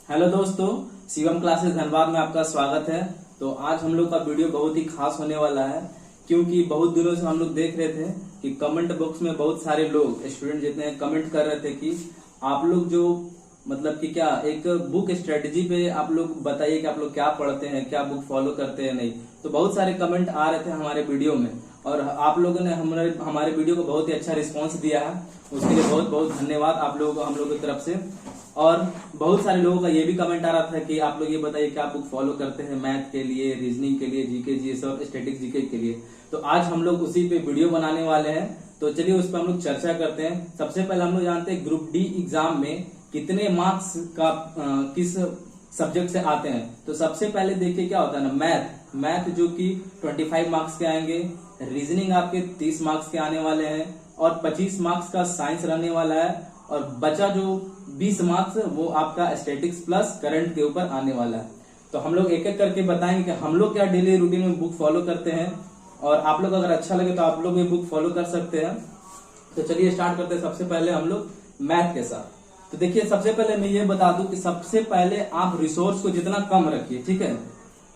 Hello दोस्तों, Shivam classes Dhanbad में आपका स्वागत है। तो आज हम लोग का वीडियो बहुत ही खास होने वाला है, क्योंकि बहुत दिनों से हम लोग देख रहे थे कि कमेंट बॉक्स में बहुत सारे लोग स्टूडेंट जितने हैं कमेंट कर रहे थे कि आप लोग जो मतलब कि क्या एक बुक स्ट्रेटजी पे आप लोग बताइए कि आप लोग क्या पढ़ते हैं, क्या बुक फॉलो करते हैं नहीं। तो बहुत सारे कमेंट आ रहे थे हमारे वीडियो में और आप लोगों ने हमारे वीडियो को बहुत ही अच्छा रिस्पांस दिया है। उसके लिए बहुत बहुत धन्यवाद आप लोगों को हम लोगों की तरफ से। और बहुत सारे लोगों का ये भी कमेंट आ रहा था कि आप लोग ये बताइए क्या बुक फॉलो करते हैं मैथ के लिए, रीजनिंग के लिए, जीके जीएस और स्टैटिक जीके के लिए। तो आज हम लोग उसी पे वीडियो बनाने वाले हैं। तो चलिए उस पर हम लोग चर्चा करते हैं। सबसे पहले हम लोग जानते हैं ग्रुप डी एग्जाम में कितने मार्क्स का किस सब्जेक्ट से आते हैं। तो सबसे पहले देखिए क्या होता है ना, मैथ जो कि 25 मार्क्स के आएंगे, रीजनिंग आपके 30 मार्क्स के आने वाले हैं और 25 मार्क्स का साइंस रहने वाला है और बचा जो 20 मार्क्स वो आपका स्टैटिक्स प्लस करंट के ऊपर आने वाला है। तो हम लोग एक एक करके बताएंगे कि हम लोग क्या डेली रूटीन में बुक फॉलो करते हैं और आप लोग अगर अच्छा लगे तो आप लोग भी बुक फॉलो कर सकते हैं। तो चलिए स्टार्ट करते हैं सबसे पहले हम लोग मैथ के साथ। तो देखिए सबसे पहले मैं ये बता दूं कि सबसे पहले आप रिसोर्स को जितना कम रखिए, ठीक है।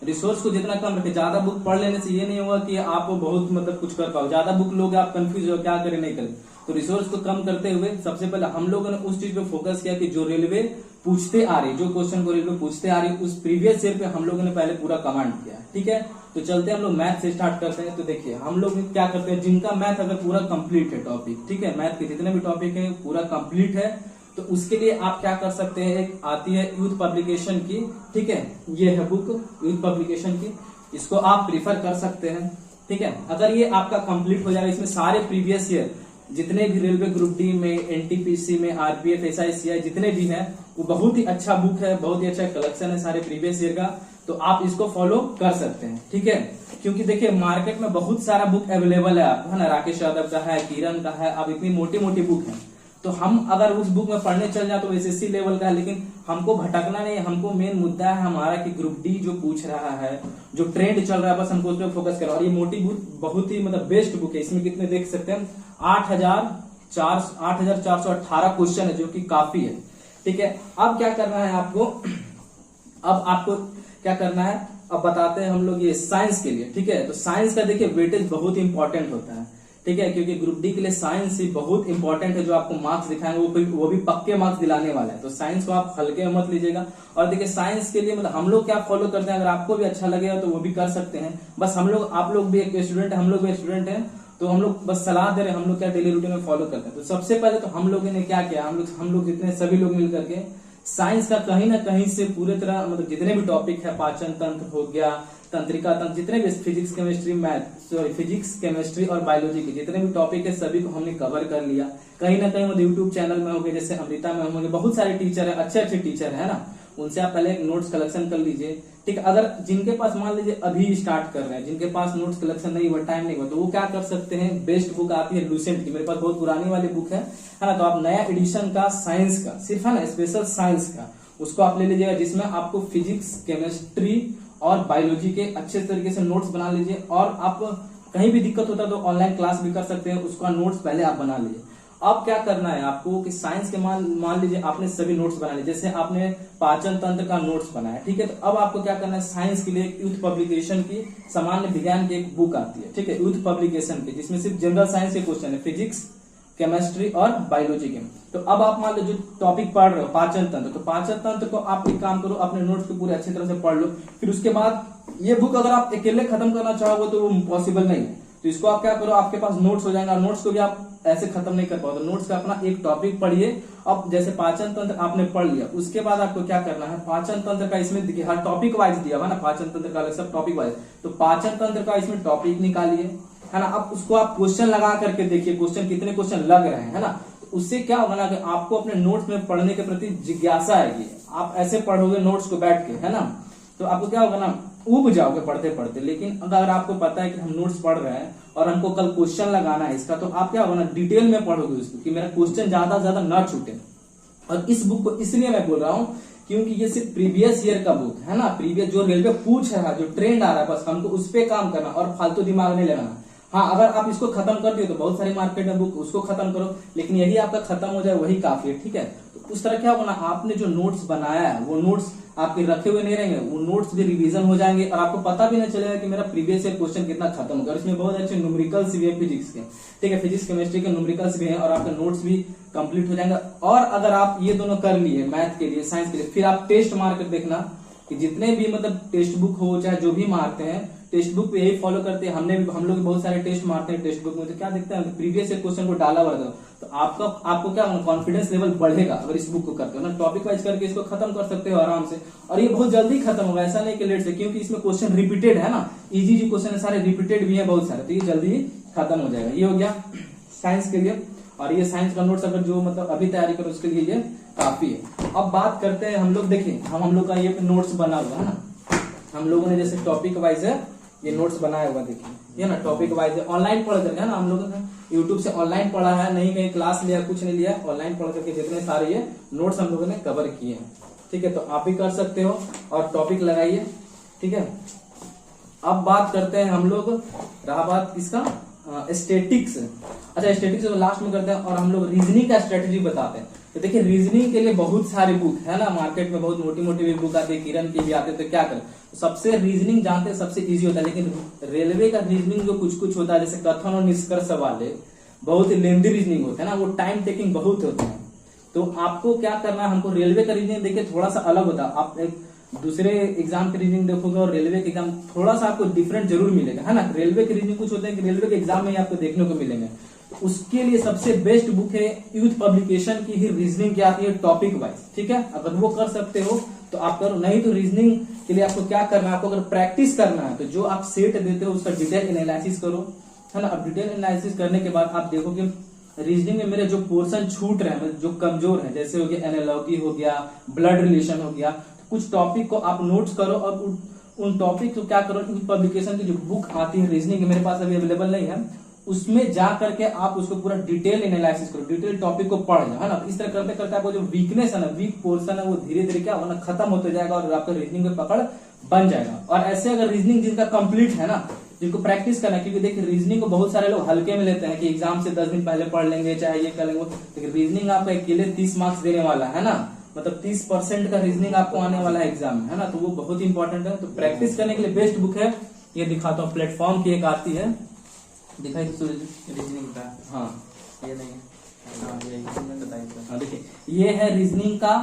रिसोर्स को जितना कम रखिए। ज्यादा बुक पढ़ लेने से ये नहीं होगा कि आप बहुत मतलब कुछ कर पाओ। ज्यादा बुक लोगे आप कंफ्यूज हो क्या करें नहीं करें। तो रिसोर्स को कम करते हुए सबसे पहले हम लोगों ने उस चीज पे फोकस किया कि जो रेलवे पूछते आ रही, जो क्वेश्चन को रेलवे पूछते आ रही उस प्रीवियस ईयर पे हम लोगों ने पहले पूरा कमांड किया, ठीक है। तो चलते हम लोग मैथ से स्टार्ट करते हैं। तो देखिए हम लोग क्या करते हैं, जिनका मैथ अगर पूरा कंप्लीट है टॉपिक, ठीक है, मैथ के जितने भी टॉपिक है पूरा कंप्लीट है, तो उसके लिए आप क्या कर सकते हैं, एक आती है यूथ पब्लिकेशन की, ठीक है, ये है बुक यूथ पब्लिकेशन की, इसको आप प्रीफर कर सकते हैं, ठीक है। अगर ये आपका कंप्लीट हो जाएगा, इसमें सारे प्रीवियस ईयर जितने भी रेलवे ग्रुप डी में, एनटीपीसी में, आरपीएफ, एसआईसीआई जितने भी हैं वो बहुत ही अच्छा बुक है, बहुत ही अच्छा कलेक्शन है सारे प्रीवियस ईयर का। तो आप इसको फॉलो कर सकते हैं, ठीक है। क्योंकि देखिए मार्केट में बहुत सारा बुक अवेलेबल है, है ना, राकेश यादव का है, किरण का है, अब इतनी मोटी मोटी बुक है। तो हम अगर उस बुक में पढ़ने चल जाए तो एसएससी लेवल का है, लेकिन हमको भटकना नहीं। हमको मेन मुद्दा है हमारा कि ग्रुप डी जो पूछ रहा है, जो ट्रेंड चल रहा है, बस हमको उस पर फोकस करना। और ये मोटी बुक बहुत ही मतलब बेस्ट बुक है। इसमें कितने देख सकते हैं, 8,418 क्वेश्चन है, जो कि काफी है, ठीक है। अब क्या करना है आपको, अब आपको क्या करना है, अब बताते हैं हम लोग ये साइंस के लिए, ठीक है। तो साइंस का देखिए वेटेज बहुत इंपॉर्टेंट होता है, ठीक है, क्योंकि ग्रुप डी के लिए साइंस ही बहुत इंपॉर्टेंट है। जो आपको मार्क्स दिखाएंगे वो भी पक्के मार्क्स दिलाने वाला है। तो साइंस को आप हल्के में मत लीजिएगा। और देखिए साइंस के लिए मतलब हम लोग क्या फॉलो करते हैं, अगर आपको भी अच्छा लगेगा तो वो भी कर सकते हैं। बस हम लोग, आप लोग भी एक स्टूडेंट है, हम लोग भी स्टूडेंट हैं, तो हम लोग बस सलाह दे रहे हैं, हम लोग क्या डेली रूटीन में फॉलो करते हैं। तो सबसे पहले तो हम लोगों ने क्या किया, हम लोग जितने सभी लोग मिल करके साइंस का कहीं ना कहीं से पूरे तरह मतलब जितने भी टॉपिक है, पाचन तंत्र हो गया, तंत्रिका तंत्र, जितने भी फिजिक्स केमिस्ट्री फिजिक्स केमिस्ट्री और बायोलॉजी के जितने भी टॉपिक है सभी को हमने कवर कर लिया। कहीं ना कहीं वो यूट्यूब चैनल में हो गए, जैसे अमृता में होंगे, बहुत सारे टीचर है, अच्छे अच्छे टीचर है ना, उनसे आप पहले एक नोट्स कलेक्शन कर लीजिए, ठीक है। अगर जिनके पास मान लीजिए अभी स्टार्ट कर रहे हैं, जिनके पास नोट्स कलेक्शन नहीं हुआ, टाइम नहीं हुआ, तो वो क्या कर सकते हैं, बेस्ट बुक आती है लूसेंट की, मेरे पास बहुत पुरानी वाली बुक है ना। तो आप नया एडिशन का साइंस का सिर्फ है ना, स्पेशल साइंस का, उसको आप ले लीजिएगा, जिसमें आपको फिजिक्स केमिस्ट्री और बायोलॉजी के अच्छे तरीके से नोट्स बना लीजिए। और आप कहीं भी दिक्कत होता है तो ऑनलाइन क्लास भी कर सकते हैं, उसका नोट्स पहले आप बना लीजिए। अब क्या करना है आपको कि साइंस के मान लीजिए आपने सभी नोट्स बना लिए, जैसे आपने पाचन तंत्र का नोट्स बनाया, ठीक है। तो अब आपको क्या करना है, साइंस के लिए एक यूथ पब्लिकेशन की सामान्य विज्ञान की एक बुक आती है, ठीक है, यूथ पब्लिकेशन की, जिसमें सिर्फ जनरल साइंस के क्वेश्चन है, फिजिक्स केमिस्ट्री और बायोलॉजी के। तो अब आप मान लो जो टॉपिक पढ़ रहे हो पाचन तंत्र, तो पाचन तंत्र को आप एक काम करो, अपने नोट्स को पूरे अच्छी तरह से पढ़ लो। फिर उसके बाद ये बुक अगर आप अकेले खत्म करना चाहोगे तो वो पॉसिबल नहीं है। तो इसको आप क्या करो, आपके पास नोट्स हो जाएंगे, नोट्स को भी आप ऐसे खत्म नहीं कर पाओ। तो नोट्स का अपना एक टॉपिक पढ़िए। अब जैसे पाचन तंत्र आपने पढ़ लिया, उसके बाद आपको क्या करना है, पाचन तंत्र का इसमें देखिए हर टॉपिक वाइज दिया हुआ ना, पाचन तंत्र का अलग सब टॉपिक वाइज, तो पाचन तंत्र का इसमें टॉपिक निकालिए, है ना। अब उसको आप क्वेश्चन लगा करके देखिए, क्वेश्चन कितने क्वेश्चन लग रहे हैं, है ना। तो उससे क्या होगा ना कि आपको अपने नोट्स में पढ़ने के प्रति जिज्ञासा आएगी। आप ऐसे पढ़ोगे नोट्स को बैठ के, है ना, तो आपको क्या होगा ना, ऊब जाओगे पढ़ते पढ़ते। लेकिन अगर आपको पता है कि हम नोट्स पढ़ रहे हैं और हमको कल क्वेश्चन लगाना है इसका, तो आप क्या होगा ना, डिटेल में पढ़ोगे उसको कि मेरा क्वेश्चन ज्यादा से ज्यादा न छूटे। और इस बुक को इसलिए मैं बोल रहा हूँ क्योंकि ये सिर्फ प्रीवियस ईयर का बुक है ना, प्रीवियस जो रेलवे पूछ रहा है, जो ट्रेंड आ रहा है, बस हमको उस पर काम करना और फालतू दिमाग नहीं लगाना। हाँ, अगर आप इसको खत्म कर दिए तो बहुत सारी मार्केट में बुक, उसको खत्म करो, लेकिन यही आपका खत्म हो जाए वही काफी है, ठीक है। तो उस तरह क्या होगा ना, आपने जो नोट्स बनाया है वो नोट्स आपके रखे हुए नहीं रहेंगे, वो नोट्स भी रिवीजन हो जाएंगे और आपको पता भी नहीं चलेगा कि मेरा प्रीवियस ईयर क्वेश्चन कितना खत्म हो गया। और इसमें बहुत अच्छे न्यूमेरिकल्स भी है फिजिक्स के, ठीक है, फिजिक्स केमिस्ट्री के न्यूमेरिकल्स भी हैं और आपके नोट्स भी कंप्लीट हो जाएंगे। और अगर आप ये दोनों कर लिए, मैथ के लिए, साइंस के लिए, फिर आप टेस्ट मार कर देखना कि जितने भी मतलब टेक्स्ट बुक हो चाहे जो भी मारते हैं, टेक्स्ट बुक पे यही फॉलो करते हैं। हम लोग बहुत सारे टेस्ट मारते हैं टेक्स्ट बुक में, तो क्या देखते हैं प्रीवियस ईयर क्वेश्चन को डाला हुआ था, तो आपको क्या कॉन्फिडेंस लेवल बढ़ेगा अगर इस बुक को करते हो ना। टॉपिक वाइज करके इसको खत्म कर सकते हो आराम से, और ये बहुत जल्दी खत्म होगा, ऐसा नहीं कि लेट से, क्योंकि इसमें क्वेश्चन रिपीटेड है ना, इजी क्वेश्चन है सारे, रिपीटेड भी है बहुत सारे, तो ये जल्दी ही खत्म हो जाएगा। ये हो गया साइंस के लिए। और ये साइंस का नोट्स अगर जो मतलब अभी तैयारी करो उसके लिए ये काफी है। अब बात करते हैं हम लोग, देखिए हम लोग का ये नोट्स बना हुआ है ना, हम लोगों ने जैसे टॉपिक वाइज है ये नोट्स बनाया हुआ, देखिए ये ना टॉपिक वाइज है, ऑनलाइन पढ़ करके है ना, हम लोगों ने यूट्यूब से ऑनलाइन पढ़ा है, नहीं कहीं क्लास लिया, कुछ नहीं लिया, ऑनलाइन पढ़ करके जितने सारे ये नोट्स हम लोगों ने कवर किए हैं, ठीक है। तो आप भी कर सकते हो और टॉपिक लगाइए, ठीक है। अब बात करते हैं हम लोग, रहा बात किसका, स्टेटिक्स। अच्छा स्टेटिक्स तो लास्ट में करते हैं, और हम लोग रीजनिंग का स्ट्रेटेजी बताते हैं। तो देखिए रीजनिंग के लिए बहुत सारी बुक है ना, मार्केट में बहुत मोटी मोटी भी बुक आती है, किरण की भी आती है, तो क्या करें, तो सबसे रीजनिंग जानते हैं सबसे इजी होता है, लेकिन रेलवे का रीजनिंग जो कुछ कुछ होता है, जैसे कथन और निष्कर्ष वाले बहुत ही लेंदी रीजनिंग होते हैं ना, वो टाइम टेकिंग बहुत होते हैं। तो आपको क्या करना है, हमको रेलवे का रीजनिंग देखिए थोड़ा सा अलग होता है, आप एक दूसरे एग्जाम के रीजनिंग देखोगे और रेलवे के एग्जाम थोड़ा सा आपको डिफरेंट जरूर मिलेगा, है ना। रेलवे के रीजनिंग कुछ होते हैं कि रेलवे के एग्जाम में ही आपको देखने को मिलेंगे, तो उसके लिए सबसे बेस्ट बुक है यूथ पब्लिकेशन की ही रीजनिंग क्या आती है टॉपिक वाइज, ठीक है। अगर वो कर सकते हो तो आप करो, नहीं तो रीजनिंग के लिए आपको क्या करना है, आपको अगर प्रैक्टिस करना है तो जो आप सेट देते हो उसका डिटेल एनालिसिस करो, है ना। अब डिटेल एनालिसिस करने के बाद आप देखोगे रीजनिंग में मेरे जो पोर्शन छूट रहे हैं, जो कमजोर है, जैसे हो गया एनालॉजी हो गया, ब्लड रिलेशन हो गया, कुछ टॉपिक को आप नोट्स करो और उन टॉपिक को क्या करो, पब्लिकेशन की जो बुक आती है रीजनिंग की, मेरे पास अभी अवेलेबल नहीं है, उसमें जा करके आप उसको पूरा डिटेल एनालिसिस करो, डिटेल टॉपिक को पढ़ जाओ, है ना। इस तरह करते करते आपको जो वीकनेस है ना, वीक पोर्शन है, वो धीरे धीरे क्या होना खत्म होते जाएगा और आपका रीजनिंग में पकड़ बन जाएगा। और ऐसे अगर रीजनिंग जिनका कंप्लीट है ना, जिनको प्रैक्टिस करना, क्योंकि देखिए रीजनिंग को बहुत सारे लोग हल्के में लेते हैं कि एग्जाम से 10 दिन पहले पढ़ लेंगे चाहे ये कर लेंगे, लेकिन रीजनिंग आपका अकेले 30 मार्क्स देने वाला है ना, मतलब 30% का रीजनिंग आपको आने वाला है एग्जाम में, है ना, तो वो बहुत ही इंपॉर्टेंट है। तो प्रैक्टिस करने के लिए बेस्ट बुक है, ये दिखाता हूँ, प्लेटफॉर्म की एक आती है, दिखाई तो रीजनिंग का, हाँ ये नहीं, हाँ ये हाँ देखिए ये है रीजनिंग का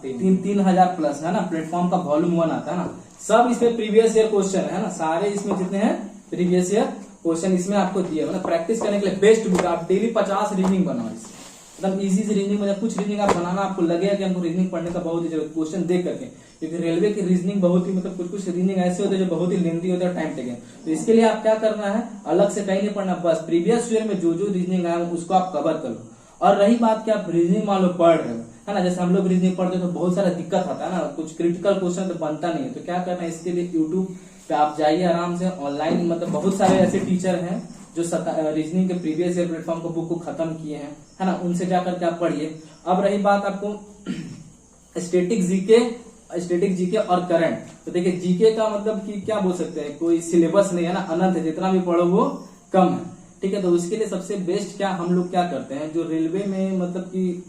3,000 प्लस है ना, प्लेटफॉर्म का वॉल्यूम 1 आता है ना, सब इसमें प्रीवियस ईयर क्वेश्चन है ना, सारे इसमें जितने हैं प्रीवियस ईयर क्वेश्चन इसमें आपको दिए, मतलब प्रैक्टिस करने के लिए बेस्ट बुक। आप डेली 50 रीजनिंग बनाओ, इसमें एकदम इजी से रीजनिंग, मतलब कुछ रीजनिंग आप बनाना, आपको लगेगा कि हमको रीजनिंग पढ़ने का बहुत ही जरूरत, क्वेश्चन देख करके, क्योंकि रेलवे की रीजनिंग बहुत ही मतलब कुछ रीजनिंग ऐसे होते हैं जो बहुत ही लेंथी होते हैं, टाइम टेकिंग। तो इसके लिए आप क्या करना है, अलग से कहीं नहीं पढ़ना, बस प्रीवियस ईयर में जो जो रीजनिंग आया उसको आप कवर कर लो। और रही बात कि आप रीजनिंग मान लो पढ़ रहे हो, है ना, जैसे हम लोग रीजनिंग पढ़ते हैं तो बहुत सारा दिक्कत आता है ना, कुछ क्रिटिकल क्वेश्चन तो बनता नहीं है, तो क्या करना है, इसके लिए यूट्यूब पे आप जाइए आराम से, ऑनलाइन मतलब बहुत सारे ऐसे टीचर हैं जो रीजनिंग के प्रीवियस ईयर प्लेटफॉर्म को बुक को खत्म किए हैं, है ना, उनसे जाकर के आप पढ़िए। अब रही बात आपको स्टैटिक जीके और करंट, तो देखिए जीके का मतलब कि क्या बोल सकते हैं, कोई सिलेबस नहीं है ना, अनंत है, जितना भी पढ़ो वो कम है, ठीक है। तो उसके लिए सबसे बेस्ट क्या हम लोग क्या करते हैं, जो रेलवे में मतलब कि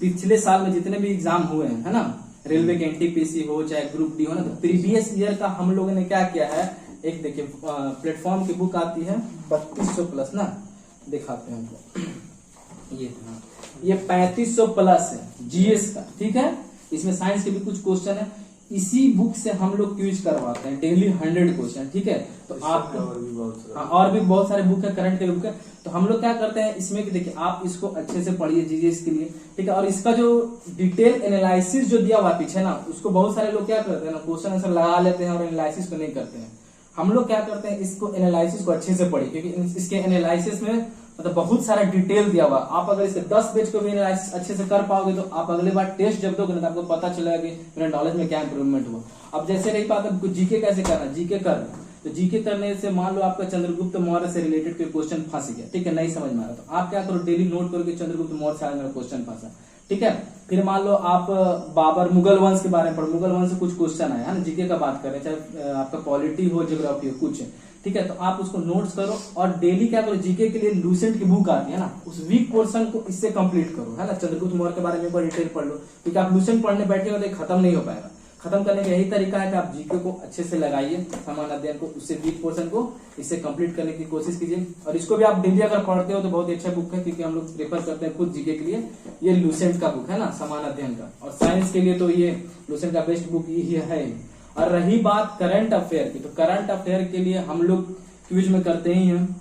पिछले साल में जितने भी एग्जाम हुए हैं, है ना, रेलवे के एनटीपीसी हो चाहे ग्रुप डी हो ना, तो प्रीवियस ईयर का हम लोगों ने क्या किया है, एक देखिए प्लेटफॉर्म की बुक आती है 3200 प्लस ना, दिखाते हैं हमको, ये 3500 प्लस है जीएस का, ठीक है। इसमें साइंस के भी कुछ क्वेश्चन है, इसी बुक से हम लोग क्यूज करवाते हैं डेली 100 क्वेश्चन, ठीक है। तो आप और भी बहुत सारे बुक है, करंट के बुक है, तो हम लोग क्या करते हैं इसमें कि देखिए आप इसको अच्छे से पढ़िए जीएस के लिए, ठीक है। और इसका जो डिटेल एनालिसिस जो दिया हुआ पीछे ना, उसको बहुत सारे लोग क्या करते हैं ना, क्वेश्चन आंसर लगा लेते हैं और एनालिसिस को नहीं करते हैं। हम लोग क्या करते हैं, इसको एनालिसिस को अच्छे से पढ़िए, क्योंकि इसके एनालिसिस में मतलब बहुत सारा डिटेल दिया हुआ। आप अगर इसके 10 पेज को भी एनालिसिस अच्छे से कर पाओगे तो आप अगले बार टेस्ट जब दोगे तो आपको पता चलेगा कि मेरे नॉलेज में क्या इंप्रूवमेंट हुआ। अब जैसे रही बात है जीके कैसे करना, जीके कर, तो जीके करने से मान लो आपका चंद्रगुप्त मौर्य से रिलेटेड कोई क्वेश्चन फंस गया, ठीक है, नहीं समझ में आ रहा, तो आप क्या करो, डेली नोट करो कि चंद्रगुप्त मौर्य से आज मेरा क्वेश्चन फंसा, ठीक है। फिर मान लो आप बाबर मुगल वंश के बारे में पढ़ो, मुगल वंश से कुछ क्वेश्चन आया है ना, जीके का बात करें, चाहे आपका पॉलिटी हो ज्योग्राफी हो कुछ है, ठीक है, तो आप उसको नोट्स करो और डेली क्या करो, जीके के लिए लूसेंट की बुक आती है ना, उस वीक पोर्शन को इससे कंप्लीट करो, है ना। चंद्रगुप्त मौर्य के बारे में एक बार डिटेल पढ़ लो, क्योंकि आप लूसेंट पढ़ने बैठेगा तो खत्म नहीं हो पाएगा। खत्म करने का यही तरीका है कि आप जीके को अच्छे से लगाइए, समान अध्ययन को, उससे वीक पोर्शन को इससे कंप्लीट करने की कोशिश कीजिए। और इसको भी आप डेली अगर पढ़ते हो तो बहुत ही अच्छा बुक है, क्योंकि हम लोग प्रेफर करते हैं खुद जीके के लिए ये लूसेंट का बुक है ना, समान अध्ययन का। और साइंस के लिए तो ये लूसेंट का बेस्ट बुक ही है। और रही बात करंट अफेयर की, तो करंट अफेयर के लिए हम लोग क्विज में करते ही हैं।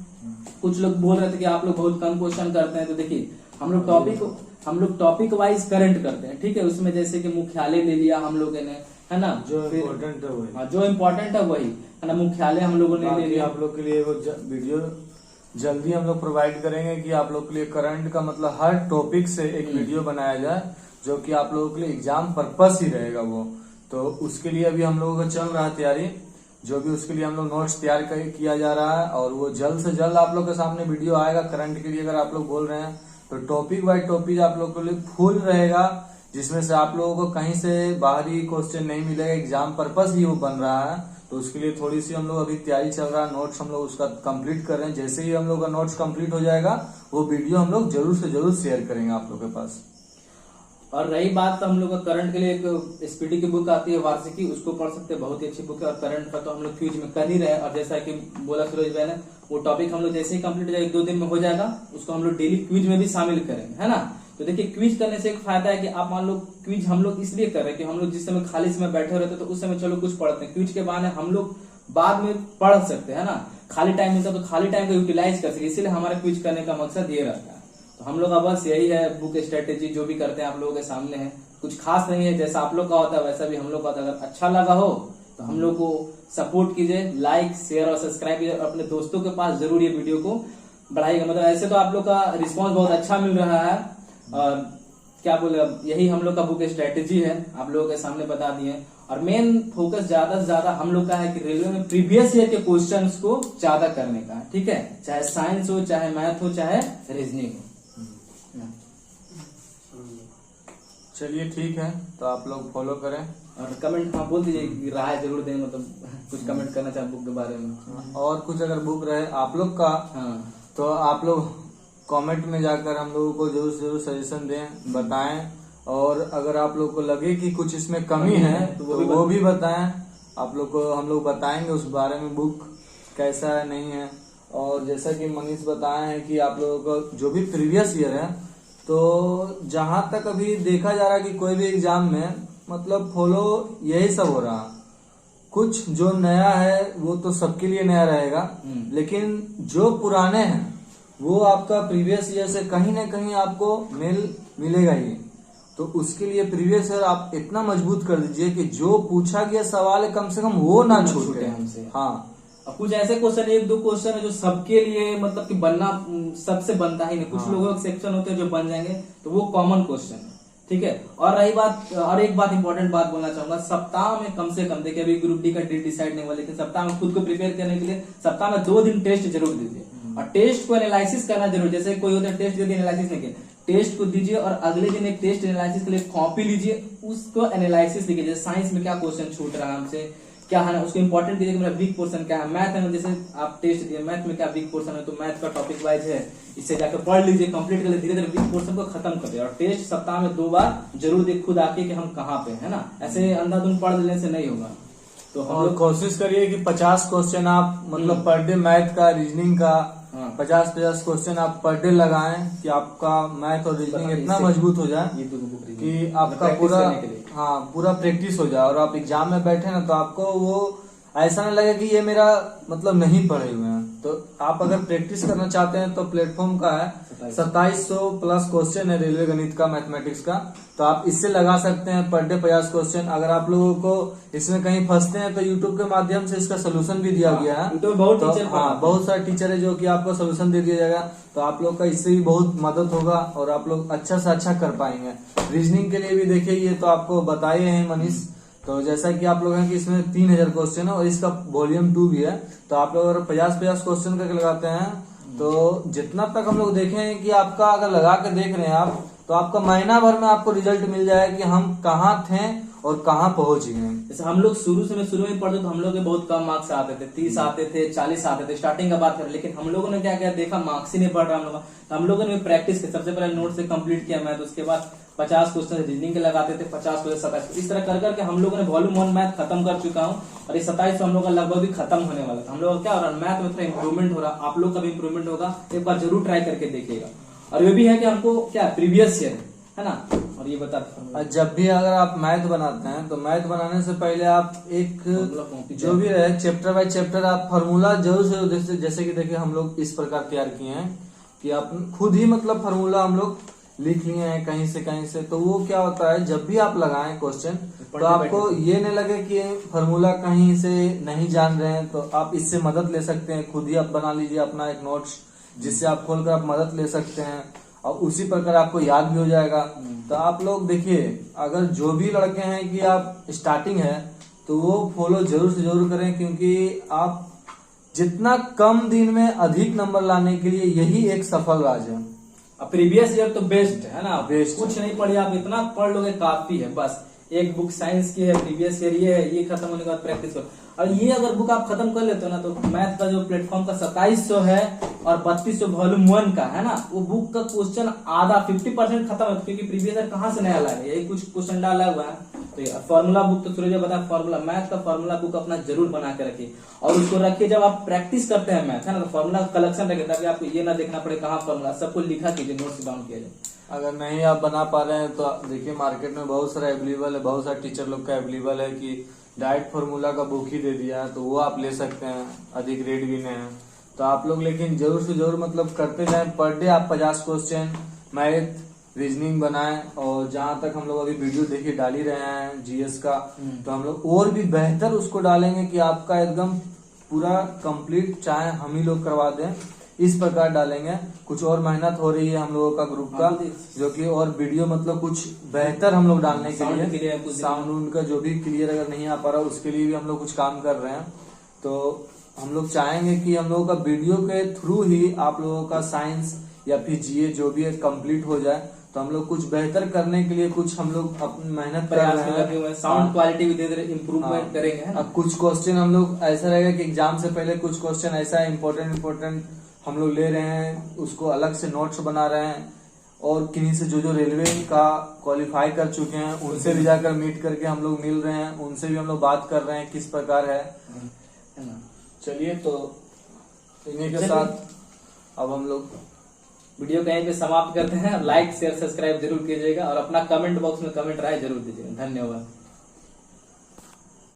कुछ लोग बोल रहे थे कि आप लोग बहुत कम क्वेश्चन करते हैं, तो देखिए हम लोग टॉपिक वाइज करंट करते हैं, ठीक है। उसमें जैसे कि मुख्यालय ले लिया हम लोगों ने, है ना, जो इम्पोर्टेंट है वही, हाँ जो इम्पोर्टेंट है वही, है ना, मुख्यालय हम लोगों ने ले लिया। आप लोग के लिए वो वीडियो जल्दी हम लोग प्रोवाइड करेंगे कि आप लोग के लिए करंट का मतलब हर टॉपिक से एक वीडियो बनाया जाए, जो कि आप लोगों के लिए एग्जाम पर्पस ही रहेगा वो। तो उसके लिए अभी हम लोगों का चल रहा है तैयारी, जो भी उसके लिए हम लोग नोट्स तैयार किया जा रहा है, और वो जल्द से जल्द आप लोग के सामने वीडियो आएगा करंट के लिए। अगर आप लोग बोल रहे हैं तो टॉपिक बाय टॉपिक आप लोग के लिए फुल रहेगा, जिसमें से आप लोगों को कहीं से बाहरी क्वेश्चन नहीं मिलेगा, एग्जाम पर्पस ही वो बन रहा है। तो उसके लिए थोड़ी सी हम लोग अभी तैयारी चल रहा है, नोट्स हम लोग उसका कंप्लीट कर रहे हैं। जैसे ही हम लोग का नोट्स कंप्लीट हो जाएगा वो वीडियो हम लोग जरूर से जरूर शेयर करेंगे आप लोग के पास। और रही बात तो हम लोग का करंट के लिए एक एसपीडी की बुक आती है वार्षिकी, उसको पढ़ सकते हैं, बहुत ही अच्छी बुक है। और करंट का तो हम लोग क्विज में कर ही रहे हैं, और जैसा कि बोला सूरज भाई ने, वो टॉपिक हम लोग जैसे ही कंप्लीट हो जाएगा 1-2 दिन में हो जाएगा, उसको हम लोग डेली क्विज में भी शामिल करेंगे, है ना। तो देखिए क्विज करने से एक फायदा है कि आप मान लो क्विज हम लोग इसलिए कर रहे हैं कि हम लोग जिस समय खाली समय बैठे रहते हैं तो उस समय चलो कुछ पढ़ते हैं, क्विज के बहाने हम लोग बाद में पढ़ सकते हैं ना, खाली टाइम मिलता है तो खाली टाइम को यूटिलाइज कर सके, इसीलिए हमारा क्विज करने का मकसद ये रहता है। तो हम लोग का बस यही है, बुक स्ट्रेटेजी जो भी करते हैं आप लोगों के सामने है, कुछ खास नहीं है, जैसा आप लोग का होता है वैसा भी हम लोग का होता है। अगर अच्छा लगा हो तो हम लोग को सपोर्ट कीजिए, लाइक शेयर और सब्सक्राइब कीजिए, और अपने दोस्तों के पास जरूर ये वीडियो को बढ़ाइएगा। मतलब ऐसे तो आप लोग का रिस्पांस बहुत अच्छा मिल रहा है, और क्या बोले, यही हम लोग का बुक स्ट्रेटेजी है, आप लोगों के सामने बता दिए। और मेन फोकस ज्यादा से ज्यादा हम लोग का है कि रेलवे में प्रीवियस ईयर के क्वेश्चंस को ज्यादा करने का, ठीक है, चाहे साइंस हो, चाहे मैथ हो, चाहे रीजनिंग हो। चलिए ठीक है, तो आप लोग फॉलो करें और कमेंट हाँ बोल दीजिए, राय जरूर दें, मतलब कुछ कमेंट करना चाहे बुक के बारे में, और कुछ अगर बुक रहे आप लोग का, हाँ तो आप लोग कमेंट में जाकर हम लोगों को जरूर से जरूर सजेशन दें, बताएं। और अगर आप लोग को लगे कि कुछ इसमें कमी है तो वो भी बताएं, आप लोग को हम लोग बताएंगे उस बारे में, बुक कैसा है नहीं है। और जैसा कि मनीष बताए हैं कि आप लोगों को जो भी प्रीवियस ईयर है, तो जहां तक अभी देखा जा रहा है कि कोई भी एग्जाम में मतलब फॉलो यही सब हो रहा, कुछ जो नया है वो तो सबके लिए नया रहेगा, लेकिन जो पुराने हैं वो आपका प्रीवियस ईयर से कहीं ना कहीं आपको मेल मिलेगा ही। तो उसके लिए प्रीवियस ईयर आप इतना मजबूत कर दीजिए कि जो पूछा गया सवाल है कम से कम वो ना छूटे हमसे। हाँ, अब कुछ ऐसे क्वेश्चन, 1-2 क्वेश्चन है जो सबके लिए मतलब कि बनना सबसे बनता ही नहीं, कुछ लोगों के सेक्शन होते हैं जो बन जाएंगे, तो वो कॉमन क्वेश्चन है, ठीक है। और रही बात, और एक बात इंपॉर्टेंट बात बोलना चाहूंगा, सप्ताह में कम से कम, देखिए अभी ग्रुप डी का डेट डिसाइड नहीं हुआ, लेकिन सप्ताह में खुद को प्रिपेयर करने के लिए सप्ताह में 2 दिन टेस्ट जरूर दीजिए, और टेस्ट को एनालिसिस करना जरूर। जैसे कोई होता है टेस्ट, यदि एनालिसिस नहीं किया, टेस्ट को दीजिए और अगले दिन एक टेस्ट एनालिसिस के लिए कॉपी लीजिए, उसको एनालिसिस लिखिए। जैसे साइंस में क्या क्वेश्चन छूट रहा है हमसे, क्या है ना, उसको इंपॉर्टेंट कीजिए कि मेरा वीक पोर्शन क्या है। मैथ में जैसे आप टेस्ट दिए, मैथ में क्या वीक पोर्शन है, तो मैथ का टॉपिक वाइज है, इससे जाकर पढ़ लीजिए, कंप्लीट कर लीजिए, धीरे धीरे वीक पोर्शन को खत्म कर दिया। और टेस्ट सप्ताह में 2 बार जरूर देख खुद आके कि हम कहाँ पे, है ना, ऐसे अंधाधुंध पढ़ लेने से नहीं होगा। तो हम और कोशिश करिए कि 50 क्वेश्चन आप मतलब पर डे मैथ का, रीजनिंग का 50-50 क्वेश्चन आप पर डे लगाएं, कि आपका मैथ और रीजनिंग इतना मजबूत हो जाए कि आपका पूरा प्रैक्टिस हो जाए, और आप एग्जाम में बैठे ना तो आपको वो ऐसा ना लगे कि ये मेरा मतलब नहीं पढ़े हुए हैं। तो आप अगर प्रैक्टिस करना चाहते हैं तो प्लेटफॉर्म का है 2700 प्लस क्वेश्चन है रेलवे गणित का, मैथमेटिक्स का, तो आप इससे लगा सकते हैं पर डे 50 क्वेश्चन। अगर आप लोगों को इसमें कहीं फंसते हैं तो यूट्यूब के माध्यम से इसका सोल्यूशन भी दिया गया है। तो बहुत सारे टीचर है जो कि आपको सोल्यूशन दे दिया जाएगा, तो आप लोग का इससे भी बहुत मदद होगा और आप लोग अच्छा से अच्छा कर पाएंगे। रीजनिंग के लिए भी देखिए, ये तो आपको बताए हैं मनीष, तो जैसा कि आप लोग हैं कि इसमें 3000 क्वेश्चन है और इसका वॉल्यूम 2 भी है, तो आप लोग अगर 50-50 क्वेश्चन करके लगाते हैं तो जितना तक हम लोग देखे हैं कि आपका अगर लगा के देख रहे हैं आप, तो आपका महीना भर में आपको रिजल्ट मिल जाएगा कि हम कहाँ थे और कहाँ पहुंच गए। जैसे हम लोग शुरू में पढ़ते तो हम लोग के बहुत कम मार्क्स आते थे, 30 आते थे, 40 आते थे, स्टार्टिंग का बात करें। लेकिन हम लोगों ने क्या क्या देखा, मार्क्स ही नहीं बढ़ रहा हम लोग। तो हम लोगों ने प्रैक्टिस की, सबसे पहले नोट से कंप्लीट किया मैथ, उसके बाद 50 क्वेश्चन रीजनिंग के लगाते थे, 50 क्वेश्चन 27, इस तरह कर करके हम लोगों ने वॉल्यूम 1 मैथ खत्म कर चुका हूँ। और ये 27 हम लोग का लगभग भी खत्म होने वाला था। हम लोग का क्या हो रहा है, मैथ में थोड़ा इंप्रूवमेंट हो रहा है, आप लोग का भी इंप्रूवमेंट होगा, एक बार जरूर ट्राई करके देखिएगा। और ये भी है कि हमको क्या प्रीवियस ईयर है ना, और ये बताते जब भी अगर आप मैथ बनाते हैं तो मैथ बनाने से पहले आप एक जो भी रहे चैप्टर बाय चैप्टर आप फार्मूला जरूर से, जैसे कि देखिए हम लोग इस प्रकार तैयार किए हैं कि आप खुद ही मतलब फार्मूला हम लोग लिख लिए हैं कहीं से। तो वो क्या होता है, जब भी आप लगाएं क्वेश्चन तो आपको ये नहीं लगे कि फार्मूला कहीं से नहीं जान रहे हैं, तो आप इससे मदद ले सकते हैं। खुद ही आप बना लीजिए अपना एक नोट्स, जिससे आप खोलकर आप मदद ले सकते हैं और उसी प्रकार आपको याद भी हो जाएगा। तो आप लोग देखिए, अगर जो भी लड़के हैं कि आप स्टार्टिंग है तो वो फॉलो जरूर से जरूर करें, क्योंकि आप जितना कम दिन में अधिक नंबर लाने के लिए यही एक सफल राज है। प्रीवियस ईयर तो बेस्ट है ना, बेस्ट कुछ नहीं पढ़े आप, इतना पढ़ लोगे काफी है। बस एक बुक साइंस की है, प्रीवियस ईयर ये है, ये खत्म होने के बाद प्रैक्टिस करो। और ये अगर बुक आप खत्म कर लेते हो ना, तो मैथ का जो प्लेटफॉर्म का 2700 है और 3200 वॉल्यूम 1 का है ना, वो बुक का क्वेश्चन आधा 50% खत्म है, क्योंकि प्रीवियस ईयर कहाँ से नया लाए, यही कुछ क्वेश्चन डाला हुआ है। तो ये फॉर्मूला बुक तो सूरज बता, फॉर्मूला मैथ का फॉर्मूला बुक अपना जरूर बना के रखिए और उसको रखिए। जब आप प्रैक्टिस करते हैं मैथ है ना, तो फॉर्मूला कलेक्शन रखिए, ताकि आपको ये ना देखना पड़े कहाँ फॉर्मूला, सबको लिखा कीजिए, नोट्स डाउन किया जाए। अगर नहीं आप बना पा रहे हैं तो देखिए मार्केट में बहुत सारा अवेलेबल है, बहुत सारे टीचर लोग का अवेलेबल है कि डायरेक्ट फार्मूला का बुक ही दे दिया है, तो वो आप ले सकते हैं, अधिक रेट भी नहीं है। तो आप लोग लेकिन जरूर से जरूर मतलब करते जाएं, पर डे आप 50 क्वेश्चन मैथ रीजनिंग बनाएं। और जहां तक हम लोग अभी वीडियो देखिए डाल ही रहे हैं जीएस का, तो हम लोग और भी बेहतर उसको डालेंगे कि आपका एकदम पूरा कंप्लीट चाहे हम ही लोग करवा दें, इस प्रकार डालेंगे। कुछ और मेहनत हो रही है हम लोगों का ग्रुप का, जो कि और वीडियो मतलब कुछ बेहतर हम लोग डालने के लिए, साउंड उनका जो भी क्लियर अगर नहीं आ पा रहा उसके लिए भी हम लोग कुछ काम कर रहे हैं। तो हम लोग चाहेंगे कि हम लोगों का वीडियो के थ्रू ही आप लोगों का साइंस या फिर जीए जो भी है कंप्लीट हो जाए। तो हम लोग कुछ बेहतर करने के लिए कुछ हम लोग अपनी मेहनत कर रहे हैं, साउंड क्वालिटी भी दे इम्प्रूवमेंट करेंगे। अब कुछ क्वेश्चन हम लोग ऐसा रहेगा कि एग्जाम से पहले कुछ क्वेश्चन ऐसा इम्पोर्टेंट हम लोग ले रहे हैं, उसको अलग से नोट्स बना रहे हैं। और किन्हीं से जो रेलवे का क्वालिफाई कर चुके हैं उनसे भी जाकर मीट करके हम लोग मिल रहे हैं, उनसे भी हम लोग बात कर रहे हैं किस प्रकार है। चलिए, तो इन्हीं के साथ अब हम लोग वीडियो कहीं पे समाप्त करते हैं। लाइक शेयर सब्सक्राइब जरूर कीजिएगा और अपना कमेंट बॉक्स में कमेंट राय जरूर दीजिएगा। धन्यवाद।